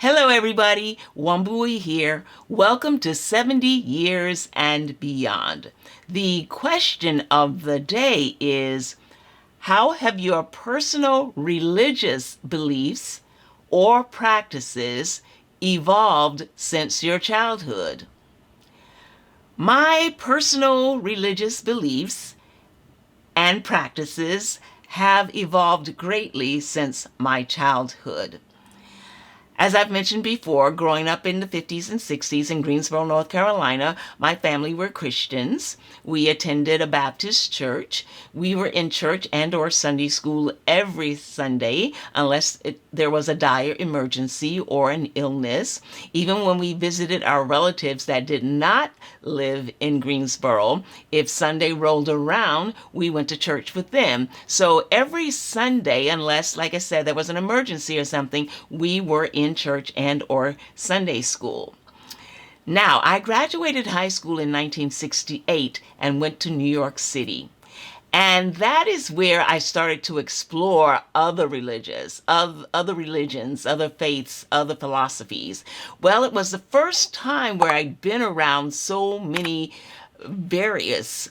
Hello everybody, Wambui here. Welcome to 70 Years and Beyond. The question of the day is, how have your personal religious beliefs or practices evolved since your childhood? My personal religious beliefs and practices have evolved greatly since my childhood. As I've mentioned before, growing up in the 50s and 60s in Greensboro, North Carolina, my family were Christians. We attended a Baptist church. We were in church and or Sunday school every Sunday unless there was a dire emergency or an illness. Even when we visited our relatives that did not live in Greensboro, if Sunday rolled around, we went to church with them. So every Sunday, unless, like I said, there was an emergency or something, we were in church and or Sunday school. Now, I graduated high school in 1968 and went to New York City. And that is where I started to explore other religions, other faiths, other philosophies. Well, it was the first time where I'd been around so many various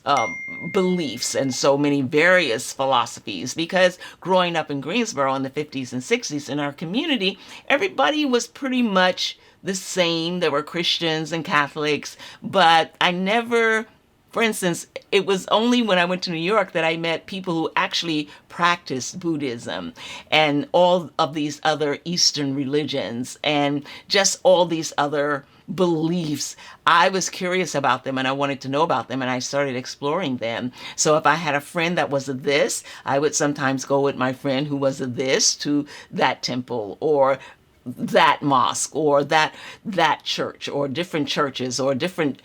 beliefs and so many various philosophies, because growing up in Greensboro in the 50s and 60s in our community, everybody was pretty much the same. There were Christians and Catholics, but I never, for instance, it was only when I went to New York that I met people who actually practiced Buddhism and all of these other Eastern religions and just all these other beliefs. I was curious about them and I wanted to know about them, and I started exploring them. So if I had a friend that was a this, I would sometimes go with my friend who was a this to that temple or that mosque or that church or different churches or different,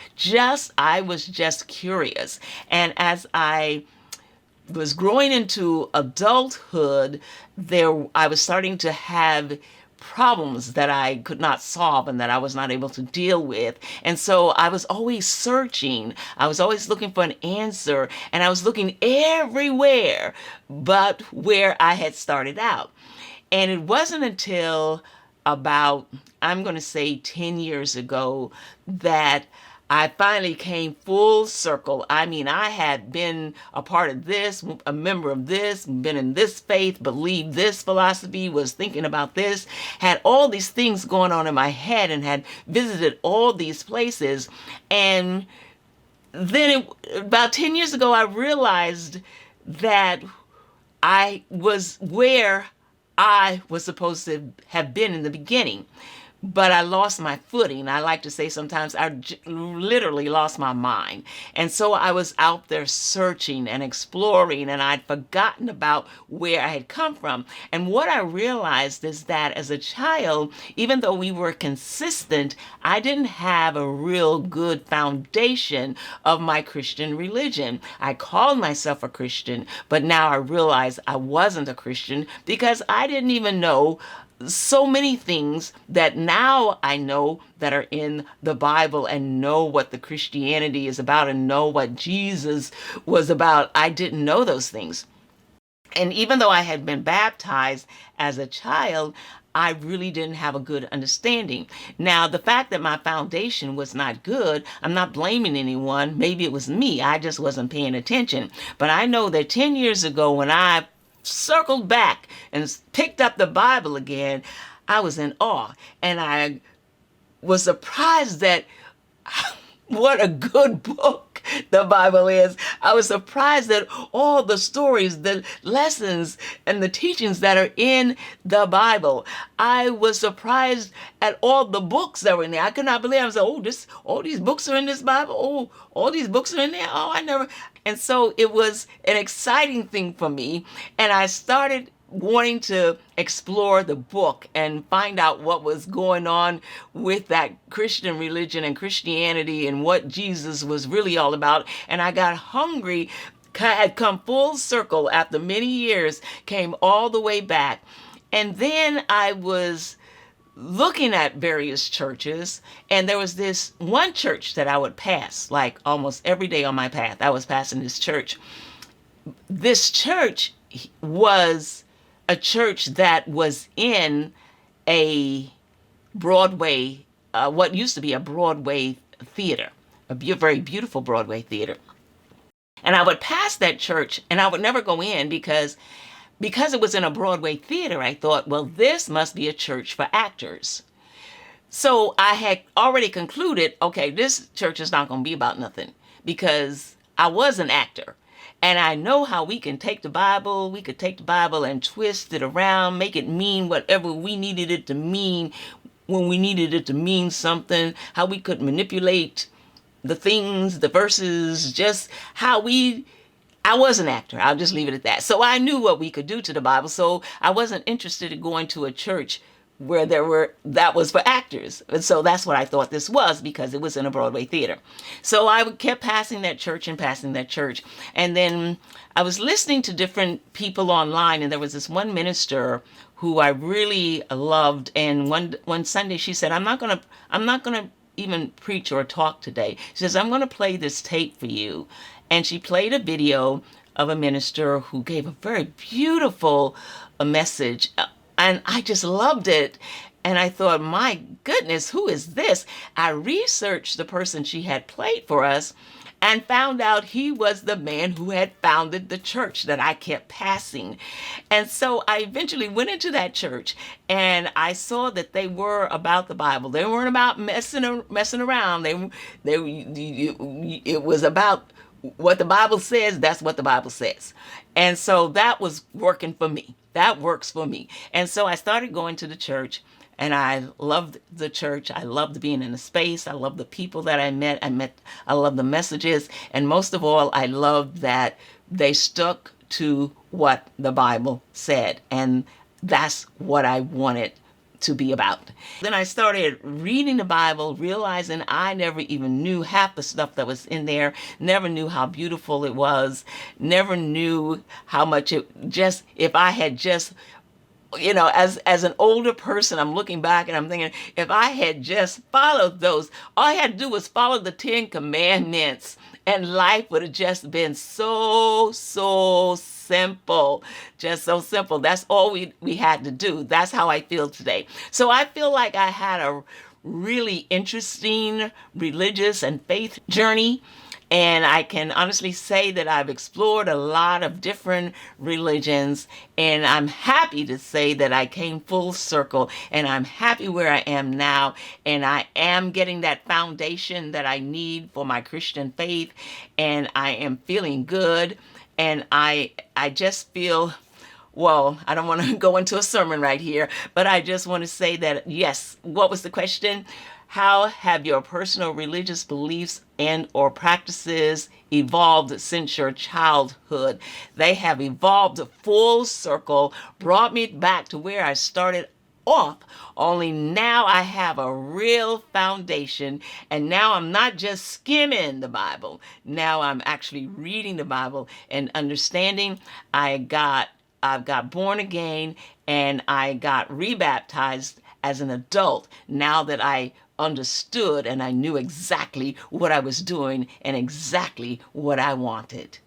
I was just curious. And as I was growing into adulthood, I was starting to have problems that I could not solve and that I was not able to deal with. And so I was always searching. I was always looking for an answer, and I was looking everywhere but where I had started out. And it wasn't until about, I'm going to say 10 years ago, that I finally came full circle. I mean, I had been a part of this, a member of this, been in this faith, believed this philosophy, was thinking about this, had all these things going on in my head, and had visited all these places. And then about 10 years ago, I realized that I was where I was supposed to have been in the beginning. But I lost my footing. I like to say sometimes I literally lost my mind. And so I was out there searching and exploring, and I'd forgotten about where I had come from. And what I realized is that as a child, even though we were consistent, I didn't have a real good foundation of my Christian religion. I called myself a Christian, but now I realize I wasn't a Christian because I didn't even know so many things that now I know that are in the Bible, and know what the Christianity is about and know what Jesus was about. I didn't know those things. And even though I had been baptized as a child, I really didn't have a good understanding. Now, the fact that my foundation was not good, I'm not blaming anyone. Maybe it was me. I just wasn't paying attention. But I know that 10 years ago, when I circled back and picked up the Bible again, I was in awe. And I was surprised that what a good book the Bible is. I was surprised that all the stories, the lessons, and the teachings that are in the Bible. I was surprised at all the books that were in there. I could not believe it. I was like, all these books are in this Bible. Oh, all these books are in there. Oh, I never. And so it was an exciting thing for me. And I started wanting to explore the book and find out what was going on with that Christian religion and Christianity and what Jesus was really all about. And I got hungry, had come full circle after many years, came all the way back. And then I was looking at various churches, and there was this one church that I would pass like almost every day on my path. I was passing this church. This church was a church that was in a Broadway, what used to be a Broadway theater, very beautiful Broadway theater. And I would pass that church and I would never go in because it was in a Broadway theater. I thought, well, this must be a church for actors. So I had already concluded, okay, this church is not going to be about nothing because I was an actor. And I know how we could take the Bible and twist it around, make it mean whatever we needed it to mean when we needed it to mean something, how we could manipulate the things, the verses, just how I was an actor. I'll just leave it at that. So I knew what we could do to the Bible. So I wasn't interested in going to a church where that was for actors. And so that's what I thought this was because it was in a Broadway theater. So I kept passing that church. And then I was listening to different people online, and there was this one minister who I really loved. And one Sunday she said, I'm not gonna even preach or talk today. She says, I'm going to play this tape for you. And she played a video of a minister who gave a very beautiful message. And I just loved it. And I thought, my goodness, who is this? I researched the person she had played for us and found out he was the man who had founded the church that I kept passing. And so I eventually went into that church and I saw that they were about the Bible. They weren't about messing around. It was about what the Bible says. That's what the Bible says. And so that was working for me. That works for me. And so I started going to the church. And I loved the church. I loved being in the space. I loved the people that I met. I loved the messages. And most of all, I loved that they stuck to what the Bible said. And that's what I wanted to be about. Then I started reading the Bible, realizing I never even knew half the stuff that was in there, never knew how beautiful it was, never knew how much if I had just as an older person, I'm looking back and I'm thinking, if I had just followed those, all I had to do was follow the 10 commandments and life would have just been so simple. Just so simple. That's all we had to do. That's how I feel today. So I feel like I had a really interesting religious and faith journey. And I can honestly say that I've explored a lot of different religions, and I'm happy to say that I came full circle, and I'm happy where I am now, and I am getting that foundation that I need for my Christian faith, and I am feeling good, and I just feel, well, I don't want to go into a sermon right here, but I just want to say that, yes, what was the question? How have your personal religious beliefs and or practices evolved since your childhood? They have evolved full circle, brought me back to where I started off, only now I have a real foundation, and now I'm not just skimming the Bible. Now I'm actually reading the Bible and understanding. I've got born again and I got rebaptized as an adult now that I understood and I knew exactly what I was doing and exactly what I wanted.